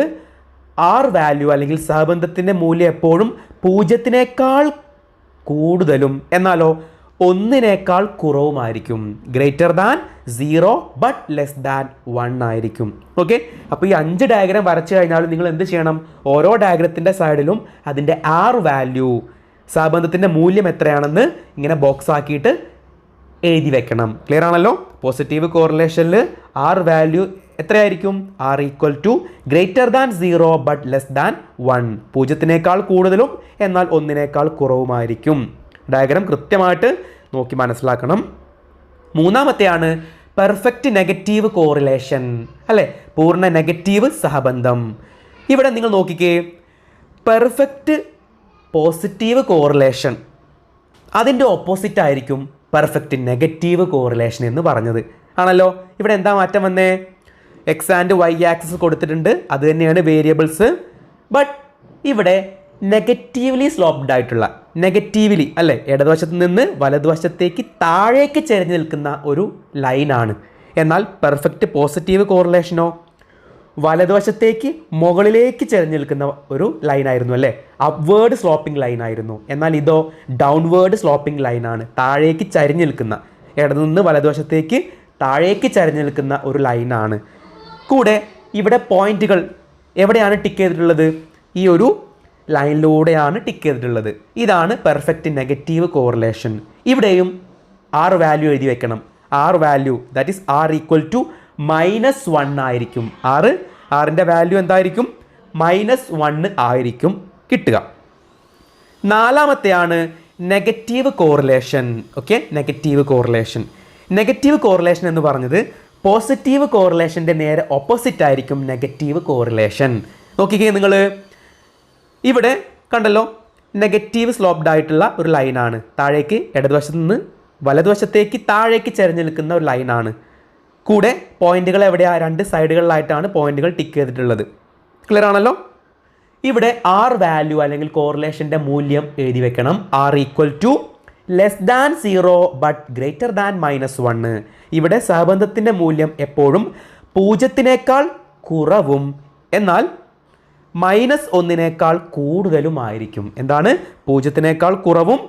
ആർ വാല്യൂ അല്ലെങ്കിൽ സഹബന്ധത്തിൻ്റെ മൂല്യം എപ്പോഴും 0-നേക്കാൾ കൂടുതലും എന്നാലോ 1-നേക്കാൾ കുറവുമായിരിക്കും. Greater than 0 but less than 1 ആയിരിക്കും. ഓക്കെ, അപ്പോൾ ഈ 5 ഡയഗ്രാം വരച്ചു കഴിഞ്ഞാൽ നിങ്ങൾ എന്ത് ചെയ്യണം? ഓരോ ഡയഗ്രത്തിൻ്റെ സൈഡിലും അതിൻ്റെ ആർ വാല്യൂ, സഹബന്ധത്തിൻ്റെ മൂല്യം എത്രയാണെന്ന് ഇങ്ങനെ ബോക്സ് ആക്കിയിട്ട് എഴുതി വെക്കണം. ക്ലിയർ ആണല്ലോ? പോസിറ്റീവ് കോറിലേഷനിൽ ആർ വാല്യൂ എത്രയായിരിക്കും? R equal to greater than 0 but less than 1, 0-നേക്കാൾ കൂടുതലും എന്നാൽ 1-നേക്കാൾ കുറവുമായിരിക്കും. ഡയഗ്രാം കൃത്യമായിട്ട് നോക്കി മനസ്സിലാക്കണം. മൂന്നാമത്തെയാണ് പെർഫെക്റ്റ് നെഗറ്റീവ് കോറിലേഷൻ അല്ലേ, പൂർണ്ണ നെഗറ്റീവ് സഹബന്ധം. ഇവിടെ നിങ്ങൾ നോക്കിക്കേ, പെർഫെക്റ്റ് പോസിറ്റീവ് കോറിലേഷൻ അതിൻ്റെ ഓപ്പോസിറ്റ് ആയിരിക്കും പെർഫെക്റ്റ് നെഗറ്റീവ് കോറിലേഷൻ എന്ന് പറഞ്ഞത് ആണല്ലോ. ഇവിടെ എന്താ മാറ്റം വന്നേ? എക്സ് ആൻഡ് വൈ ആക്സിസ് കൊടുത്തിട്ടുണ്ട്, അത് തന്നെയാണ് വേരിയബിൾസ്. ബട്ട് ഇവിടെ നെഗറ്റീവ്ലി സ്ലോപ്ഡ് ആയിട്ടുള്ള, നെഗറ്റീവ്ലി അല്ലേ, ഇടതുവശത്ത് നിന്ന് വലതുവശത്തേക്ക് താഴേക്ക് ചെരിഞ്ഞ് നിൽക്കുന്ന ഒരു ലൈനാണ്. എന്നാൽ പെർഫെക്റ്റ് പോസിറ്റീവ് കോറിലേഷനോ വലതുവശത്തേക്ക് മുകളിലേക്ക് ചെരിഞ്ഞ് നിൽക്കുന്ന ഒരു ലൈനായിരുന്നു അല്ലേ, അപ്വേർഡ് സ്ലോപ്പിംഗ് ലൈനായിരുന്നു. എന്നാൽ ഇതോ ഡൗൺവേർഡ് സ്ലോപ്പിംഗ് ലൈനാണ്, താഴേക്ക് ചരിഞ്ഞ് നിൽക്കുന്ന, ഇടതു നിന്ന് വലതുവശത്തേക്ക് താഴേക്ക് ചരിഞ്ഞ് നിൽക്കുന്ന ഒരു ലൈനാണ്. കൂടെ ഇവിടെ പോയിന്റുകൾ എവിടെയാണ് ടിക്ക് ചെയ്തിട്ടുള്ളത്? ഈ ഒരു ലൈനിലൂടെയാണ് ടിക്ക് ചെയ്തിട്ടുള്ളത്. ഇതാണ് പെർഫെക്റ്റ് നെഗറ്റീവ് കോറിലേഷൻ. ഇവിടെയും ആർ വാല്യൂ എഴുതി വെക്കണം. R value that is R equal to -1 ആയിരിക്കും. ആറിൻ്റെ വാല്യൂ എന്തായിരിക്കും? -1 ആയിരിക്കും കിട്ടുക. നാലാമത്തെയാണ് negative correlation. Okay, negative correlation. Negative correlation എന്ന് പറഞ്ഞത് പോസിറ്റീവ് കോറിലേഷൻ്റെ നേരെ ഓപ്പോസിറ്റ് ആയിരിക്കും നെഗറ്റീവ് കോറിലേഷൻ. നോക്കിക്കേ നിങ്ങൾ, ഇവിടെ കണ്ടല്ലോ, നെഗറ്റീവ് സ്ലോപ്ഡ് ആയിട്ടുള്ള ഒരു ലൈനാണ്, താഴേക്ക് ഇടതുവശത്ത് നിന്ന് വലതുവശത്തേക്ക് താഴേക്ക് ചെരിഞ്ഞ് നിൽക്കുന്ന ഒരു ലൈനാണ്. കൂടെ പോയിന്റുകൾ എവിടെയാണ്? 2 സൈഡുകളിലായിട്ടാണ് പോയിന്റുകൾ ടിക്ക് ചെയ്തിട്ടുള്ളത്. ക്ലിയർ ആണല്ലോ? ഇവിടെ ആർ വാല്യൂ അല്ലെങ്കിൽ കോറിലേഷൻ്റെ മൂല്യം എഴുതി വെക്കണം. R equal to less than 0 but greater than -1. ഇവിടെ സഹബന്ധത്തിൻ്റെ മൂല്യം എപ്പോഴും 0-നേക്കാൾ കുറവും എന്നാൽ -1-നേക്കാൾ കൂടുതലുമായിരിക്കും. എന്താണ്? 0-നേക്കാൾ കുറവും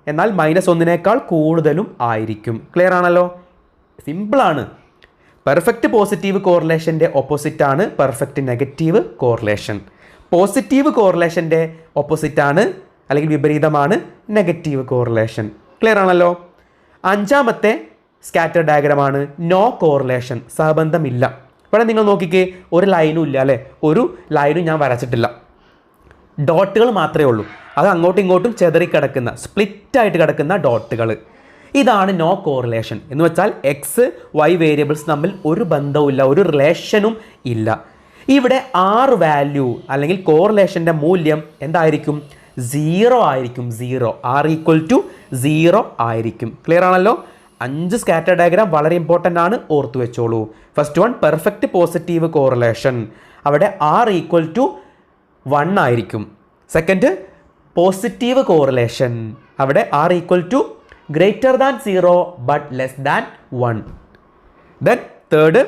എന്നാൽ -1-നേക്കാൾ കൂടുതലും ആയിരിക്കും. ക്ലിയർ ആണല്ലോ? സിമ്പിളാണ്. പെർഫെക്റ്റ് പോസിറ്റീവ് കോറിലേഷൻ്റെ ഓപ്പോസിറ്റാണ് പെർഫെക്റ്റ് നെഗറ്റീവ് കോറിലേഷൻ. പോസിറ്റീവ് കോറിലേഷൻ്റെ ഓപ്പോസിറ്റാണ് അല്ലെങ്കിൽ വിപരീതമാണ് നെഗറ്റീവ് കോറിലേഷൻ. ക്ലിയർ ആണല്ലോ? അഞ്ചാമത്തെ സ്കാറ്റർ ഡയഗ്രമാണ് നോ കോറിലേഷൻ, സഹബന്ധമില്ല. ഇവിടെ നിങ്ങൾ നോക്കിക്കേ, ഒരു ലൈനും ഇല്ല അല്ലേ, ഒരു ലൈനും ഞാൻ വരച്ചിട്ടില്ല, ഡോട്ടുകൾ മാത്രമേ ഉള്ളൂ. അത് അങ്ങോട്ടും ഇങ്ങോട്ടും ചെതറിക്കിടക്കുന്ന സ്പ്ലിറ്റായിട്ട് കിടക്കുന്ന ഡോട്ടുകൾ. ഇതാണ് നോ കോറിലേഷൻ എന്ന് വെച്ചാൽ എക്സ് വൈ വേരിയബിൾസ് തമ്മിൽ ഒരു ബന്ധവും ഇല്ല, ഒരു റിലേഷനും ഇല്ല. ഇവിടെ ആർ വാല്യൂ അല്ലെങ്കിൽ കോറിലേഷൻ്റെ മൂല്യം എന്തായിരിക്കും? 0 ആയിരിക്കും. 0 ആർ ഈക്വൽ ടു 0 ആയിരിക്കും. ക്ലിയർ ആണല്ലോ? 5 സ്കാറ്റർ ഡയഗ്രാം വളരെ ഇമ്പോർട്ടൻ്റ് ആണ്, ഓർത്തു വെച്ചോളൂ. First one perfect positive correlation, അവിടെ ആർ ഈക്വൽ ടു 1 ആയിരിക്കും. സെക്കൻഡ് പോസിറ്റീവ് കോറിലേഷൻ, അവിടെ R equal to greater than 0 but less than 1. Then third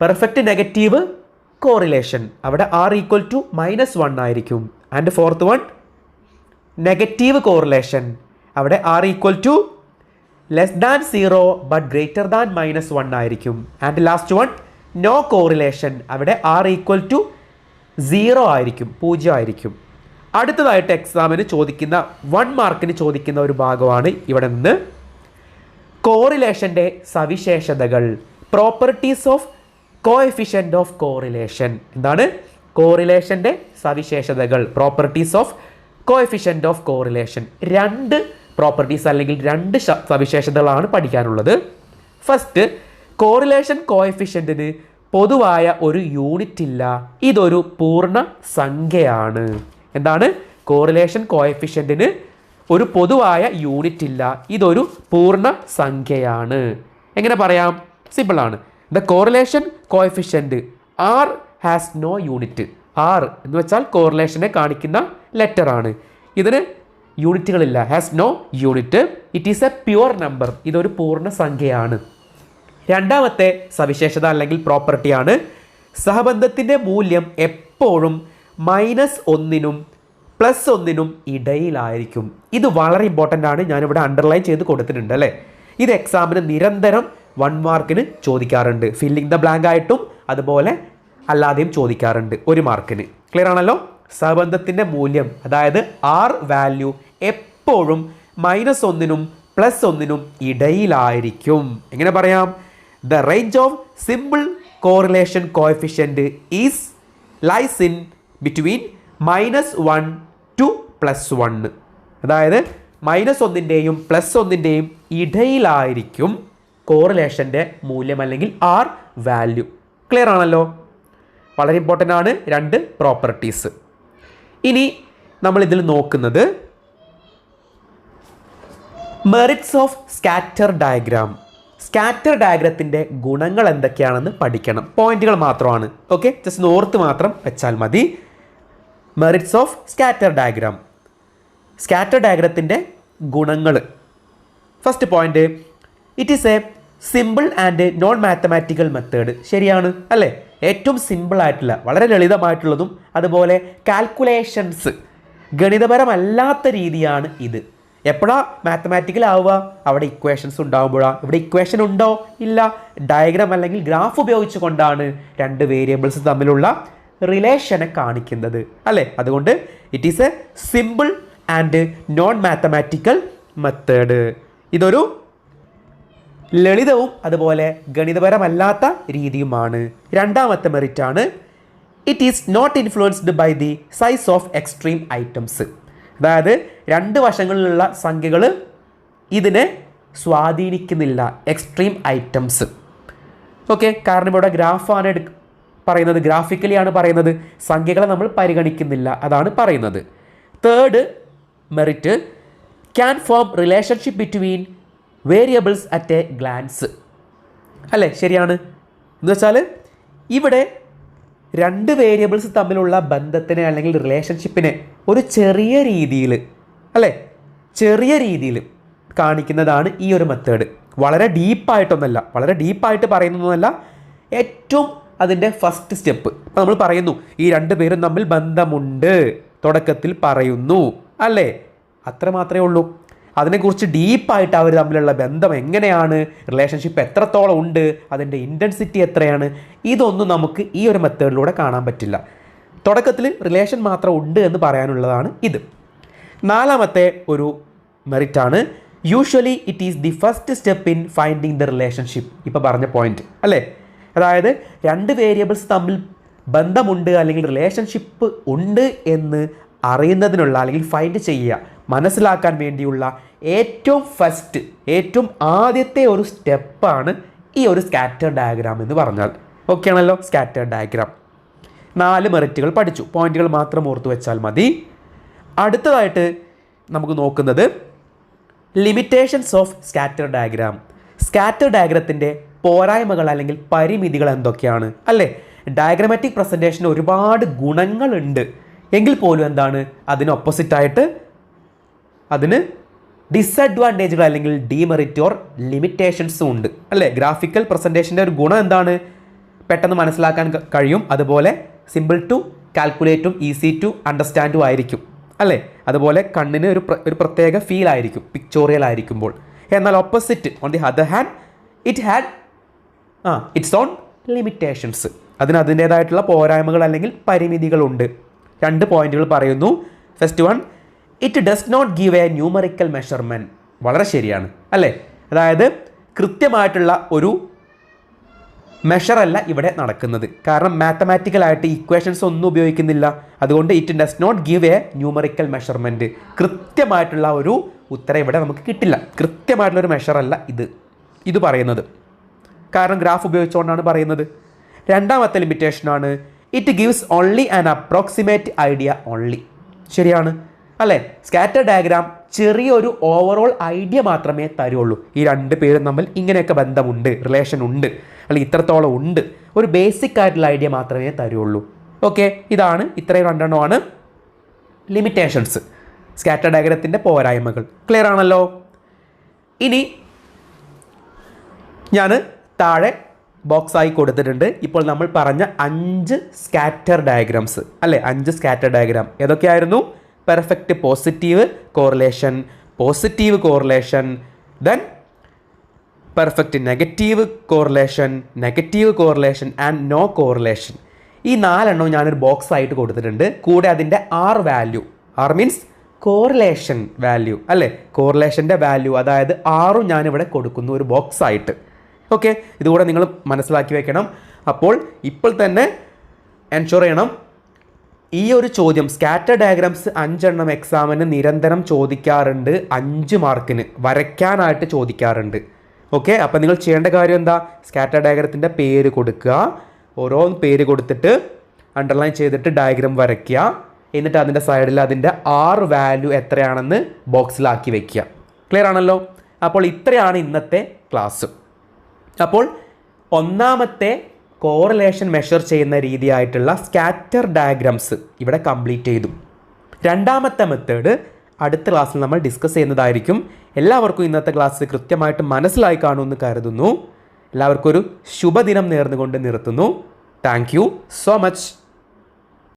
perfect negative correlation, അവിടെ ആർ ഈക്വൽ ടു -1 ആയിരിക്കും. And fourth one negative correlation, അവിടെ R equal to less than 0 but greater than -1 ആയിരിക്കും. And last one no correlation, അവിടെ R equal to 0 ആയിരിക്കും, 0 ആയിരിക്കും. അടുത്തതായിട്ട് എക്സാമിന് ചോദിക്കുന്ന 1 മാർക്കിന് ചോദിക്കുന്ന ഒരു ഭാഗമാണ് ഇവിടെ നിന്ന് കോറിലേഷൻ്റെ സവിശേഷതകൾ, properties of coefficient of correlation. എന്താണ് കോറിലേഷൻ്റെ സവിശേഷതകൾ? Properties of coefficient of correlation. 2 properties അല്ലെങ്കിൽ 2 സവിശേഷതകളാണ് പഠിക്കാനുള്ളത്. ഫസ്റ്റ്, കോറിലേഷൻ കോഎഫിഷ്യൻറ്റിന് പൊതുവായ ഒരു യൂണിറ്റ് ഇല്ല, ഇതൊരു പൂർണ്ണ സംഖ്യയാണ്. എന്താണ്? കോറിലേഷൻ കോഎഫിഷ്യൻറ്റിന് ഒരു പൊതുവായ യൂണിറ്റ് ഇല്ല, ഇതൊരു പൂർണ്ണ സംഖ്യയാണ്. എങ്ങനെ പറയാം? സിമ്പിളാണ്. The correlation coefficient R has no unit. R എന്ന് വെച്ചാൽ കോറിലേഷനെ കാണിക്കുന്ന ലെറ്റർ ആണ്. ഇതിന് യൂണിറ്റുകളില്ല, has no unit. It is a pure number, ഇതൊരു പൂർണ്ണ സംഖ്യയാണ്. രണ്ടാമത്തെ സവിശേഷത അല്ലെങ്കിൽ പ്രോപ്പർട്ടിയാണ് സഹബന്ധത്തിൻ്റെ മൂല്യം എപ്പോഴും -1നും +1നും ഇടയിലായിരിക്കും. ഇത് വളരെ ഇമ്പോർട്ടൻ്റ് ആണ്, ഞാനിവിടെ അണ്ടർലൈൻ ചെയ്ത് കൊടുത്തിട്ടുണ്ട് അല്ലേ. ഇത് എക്സാമിന് നിരന്തരം 1 മാർക്കിന് ചോദിക്കാറുണ്ട്, ഫില്ലിംഗ് ദ ബ്ലാങ്ക് ആയിട്ടും അതുപോലെ അല്ലാതെയും ചോദിക്കാറുണ്ട് 1 മാർക്കിന്. ക്ലിയർ ആണല്ലോ? സഹബന്ധത്തിൻ്റെ മൂല്യം അതായത് ആർ വാല്യൂ എപ്പോഴും -1നും +1നും ഇടയിലായിരിക്കും. എങ്ങനെ പറയാം? The range of simple correlation coefficient is lies in between -1 to +1. അതായത് -1ൻ്റെയും +1ൻ്റെയും ഇടയിലായിരിക്കും കോറിലേഷൻ്റെ മൂല്യം അല്ലെങ്കിൽ ആർ വാല്യൂ. ക്ലിയർ ആണല്ലോ? വളരെ ഇമ്പോർട്ടൻ്റ് ആണ് 2 പ്രോപ്പർട്ടീസ്. ഇനി നമ്മൾ ഇതിൽ നോക്കുന്നത് merits of scatter diagram. Scatter ഡയഗ്രത്തിൻ്റെ ഗുണങ്ങൾ എന്തൊക്കെയാണെന്ന് പഠിക്കണം. പോയിന്റുകൾ മാത്രമാണ്, ഓക്കെ, ജസ്റ്റ് ഓർത്ത് മാത്രം വെച്ചാൽ മതി. Merits of scatter diagram, scatter ഡയഗ്രത്തിൻ്റെ ഗുണങ്ങൾ. First point, it is a simple and non mathematical method. ശരിയാണ് അല്ലേ? ഏറ്റവും സിമ്പിൾ ആയിട്ടുള്ള വളരെ ലളിതമായിട്ടുള്ളതും അതുപോലെ കാൽക്കുലേഷൻസ് ഗണിതപരമല്ലാത്ത രീതിയാണ് ഇത്. എപ്പോഴാണ് മാത്തമാറ്റിക്കൽ ആവുക? അവിടെ ഇക്വേഷൻസ് ഉണ്ടാകുമ്പോഴാണ്. ഇവിടെ ഇക്വേഷൻ ഉണ്ടോ? ഇല്ല. ഡയഗ്രാം അല്ലെങ്കിൽ ഗ്രാഫ് ഉപയോഗിച്ചു കൊണ്ടാണ് 2 വേരിയബിൾസ് തമ്മിലുള്ള റിലേഷനെ കാണിക്കുന്നത് അല്ലേ. അതുകൊണ്ട് it is a simple and non mathematical method. ഇതൊരു ലളിതവും അതുപോലെ ഗണിതപരമല്ലാത്ത രീതിയുമാണ്. രണ്ടാമത്തെ മെറിറ്റ് ആണ് it is not influenced by the size of extreme items. അതായത് 2 വശങ്ങളിലുള്ള സംഖ്യകൾ ഇതിനെ സ്വാധീനിക്കുന്നില്ല, എക്സ്ട്രീം ഐറ്റംസ്. ഓക്കെ, കാരണം ഇവിടെ ഗ്രാഫാണ് പറയുന്നത്, ഗ്രാഫിക്കലിയാണ് പറയുന്നത്, സംഖ്യകളെ നമ്മൾ പരിഗണിക്കുന്നില്ല, അതാണ് പറയുന്നത്. Third merit, can form relationship between variables at a glance. അല്ലേ? ശരിയാണ്. എന്ന് വെച്ചാൽ ഇവിടെ 2 വേരിയബിൾസ് തമ്മിലുള്ള ബന്ധത്തിനെ അല്ലെങ്കിൽ റിലേഷൻഷിപ്പിനെ ഒരു ചെറിയ രീതിയിൽ അല്ലേ, ചെറിയ രീതിയിൽ കാണിക്കുന്നതാണ് ഈ ഒരു മെത്തേഡ്. വളരെ ഡീപ്പായിട്ടൊന്നല്ല, വളരെ ഡീപ്പായിട്ട് പറയുന്നതൊന്നുമല്ല, ഏറ്റവും അതിൻ്റെ ഫസ്റ്റ് സ്റ്റെപ്പ്. അപ്പോൾ നമ്മൾ പറയുന്നു ഈ 2 പേരും തമ്മിൽ ബന്ധമുണ്ട്, തുടക്കത്തിൽ പറയുന്നു അല്ലേ, അത്ര മാത്രമേ ഉള്ളൂ. അതിനെക്കുറിച്ച് ഡീപ്പായിട്ട് അവർ തമ്മിലുള്ള ബന്ധം എങ്ങനെയാണ്, റിലേഷൻഷിപ്പ് എത്രത്തോളം ഉണ്ട്, അതിൻ്റെ ഇൻറ്റൻസിറ്റി എത്രയാണ്, ഇതൊന്നും നമുക്ക് ഈ ഒരു മെത്തേഡിലൂടെ കാണാൻ പറ്റില്ല. തുടക്കത്തിൽ റിലേഷൻ മാത്രം ഉണ്ട് എന്ന് പറയാനുള്ളതാണ് ഇത്. നാലാമത്തെ ഒരു മെറിറ്റാണ് usually it is the first step in finding the relationship. ഇപ്പോൾ പറഞ്ഞ പോയിന്റ് അല്ലേ. അതായത് 2 വേരിയബിൾസ് തമ്മിൽ ബന്ധമുണ്ട് അല്ലെങ്കിൽ റിലേഷൻഷിപ്പ് ഉണ്ട് എന്ന് അറിയുന്നതിനുള്ള അല്ലെങ്കിൽ ഫൈൻഡ് ചെയ്യുക, മനസ്സിലാക്കാൻ വേണ്ടിയുള്ള ഏറ്റവും ആദ്യത്തെ ഒരു സ്റ്റെപ്പാണ് ഈ ഒരു സ്കാറ്റർ ഡയഗ്രാം എന്ന് പറഞ്ഞാൽ. ഓക്കെ ആണല്ലോ? സ്കാറ്റർ ഡയഗ്രാം 4 മെറിറ്റുകൾ പഠിച്ചു, പോയിന്റുകൾ മാത്രം ഓർത്തു വെച്ചാൽ മതി. അടുത്തതായിട്ട് നമുക്ക് നോക്കുന്നത് limitations of scatter diagram. Scatter ഡയഗ്രത്തിൻ്റെ പോരായ്മകൾ അല്ലെങ്കിൽ പരിമിതികൾ എന്തൊക്കെയാണ് അല്ലേ? ഡയഗ്രമാറ്റിക് പ്രസൻറ്റേഷന് ഒരുപാട് ഗുണങ്ങളുണ്ട് എങ്കിൽ പോലും എന്താണ് അതിന് ഓപ്പോസിറ്റായിട്ട് അതിന് ഡിസഡ്വാൻറ്റേജുകൾ അല്ലെങ്കിൽ ഡീമെറിറ്റ് ഓർ ലിമിറ്റേഷൻസും ഉണ്ട് അല്ലേ? ഗ്രാഫിക്കൽ പ്രസൻറ്റേഷൻ്റെ ഒരു ഗുണം എന്താണ്? പെട്ടെന്ന് മനസ്സിലാക്കാൻ കഴിയും, അതുപോലെ സിമ്പിൾ ടു കാൽക്കുലേറ്റും ഈസി ടു അണ്ടർസ്റ്റാൻഡും ആയിരിക്കും അല്ലേ? അതുപോലെ കണ്ണിന് ഒരു പ്രത്യേക ഫീൽ ആയിരിക്കും പിക്ചോറിയൽ ആയിരിക്കുമ്പോൾ. എന്നാൽ opposite on the other hand it's own limitations. അതിന് അതിൻ്റേതായിട്ടുള്ള പോരായ്മകൾ അല്ലെങ്കിൽ പരിമിതികളുണ്ട്. 2 പോയിന്റുകൾ പറയുന്നു. First one, it does not give a numerical measurement. വളരെ ശരിയാണ് അല്ലേ? അതായത് കൃത്യമായിട്ടുള്ള ഒരു മെഷറല്ല ഇവിടെ നടക്കുന്നത്. കാരണം മാത്തമാറ്റിക്കലായിട്ട് ഇക്വേഷൻസ് ഒന്നും ഉപയോഗിക്കുന്നില്ല. അതുകൊണ്ട് it does not give a numerical measurement. കൃത്യമായിട്ടുള്ള ഒരു ഉത്തരം ഇവിടെ നമുക്ക് കിട്ടില്ല. കൃത്യമായിട്ടുള്ളൊരു മെഷറല്ല ഇത് പറയുന്നത്. കാരണം ഗ്രാഫ് ഉപയോഗിച്ചുകൊണ്ടാണ് പറയുന്നത്. രണ്ടാമത്തെ ലിമിറ്റേഷനാണ് it gives only an approximate idea only. ശരിയാണ് അല്ലേ? സ്കാറ്റർ ഡയഗ്രാം ചെറിയൊരു ഓവറോൾ ഐഡിയ മാത്രമേ തരുള്ളൂ. ഈ 2 പേരും തമ്മിൽ ഇങ്ങനെയൊക്കെ ബന്ധമുണ്ട്, റിലേഷൻ ഉണ്ട്, അല്ലെങ്കിൽ ഇത്രത്തോളം ഉണ്ട്, ഒരു ബേസിക് ആയിട്ടുള്ള ഐഡിയ മാത്രമേ തരുള്ളൂ. ഓക്കെ, ഇത്രയും 2 ലിമിറ്റേഷൻസ്, സ്കാറ്റർ ഡയഗ്രത്തിൻ്റെ പോരായ്മകൾ. ക്ലിയർ ആണല്ലോ? ഇനി ഞാൻ താഴെ ബോക്സായി കൊടുത്തിട്ടുണ്ട് ഇപ്പോൾ നമ്മൾ പറഞ്ഞ 5 സ്കാറ്റർ ഡയഗ്രാംസ് അല്ലേ? 5 സ്കാറ്റർ ഡയഗ്രാം ഏതൊക്കെയായിരുന്നു? Perfect positive correlation, then perfect negative correlation and no correlation. ഈ 4 ഞാനൊരു ബോക്സ് ആയിട്ട് കൊടുത്തിട്ടുണ്ട്. കൂടെ അതിൻ്റെ R മീൻസ് കോറിലേഷൻ വാല്യൂ അല്ലേ? കോറിലേഷൻ്റെ വാല്യൂ, അതായത് 6 ഞാനിവിടെ കൊടുക്കുന്നു ഒരു ബോക്സ് ആയിട്ട്. ഓക്കെ, ഇതുകൂടെ നിങ്ങൾ മനസ്സിലാക്കി വെക്കണം. അപ്പോൾ ഇപ്പോൾ തന്നെ എൻഷുർ ചെയ്യണം, ഈ ഒരു ചോദ്യം സ്കാറ്റർ ഡയഗ്രാംസ് 5 എക്സാമിന് നിരന്തരം ചോദിക്കാറുണ്ട്. 5 മാർക്കിന് വരയ്ക്കാനായിട്ട് ചോദിക്കാറുണ്ട്. ഓക്കെ, അപ്പോൾ നിങ്ങൾ ചെയ്യേണ്ട കാര്യം എന്താ? സ്കാറ്റർ ഡയഗ്രത്തിൻ്റെ പേര് കൊടുക്കുക, ഓരോ പേര് കൊടുത്തിട്ട് അണ്ടർലൈൻ ചെയ്തിട്ട് ഡയഗ്രാം വരയ്ക്കുക. എന്നിട്ട് അതിൻ്റെ സൈഡിൽ അതിൻ്റെ വാല്യൂ എത്രയാണെന്ന് ബോക്സിലാക്കി വയ്ക്കുക. ക്ലിയർ ആണല്ലോ? അപ്പോൾ ഇത്രയാണ് ഇന്നത്തെ ക്ലാസ്. അപ്പോൾ ഒന്നാമത്തെ കോറിലേഷൻ മെഷർ ചെയ്യുന്ന രീതിയായിട്ടുള്ള സ്കാറ്റർ ഡയഗ്രാംസ് ഇവിടെ കംപ്ലീറ്റ് ചെയ്തു. രണ്ടാമത്തെ മെത്തേഡ് അടുത്ത ക്ലാസ്സിൽ നമ്മൾ ഡിസ്കസ് ചെയ്യുന്നതായിരിക്കും. എല്ലാവർക്കും ഇന്നത്തെ ക്ലാസ് കൃത്യമായിട്ട് മനസ്സിലായി കാണുമെന്ന് കരുതുന്നു. എല്ലാവർക്കും ഒരു ശുഭദിനം നേർന്നുകൊണ്ട് നിർത്തുന്നു. Thank you so much.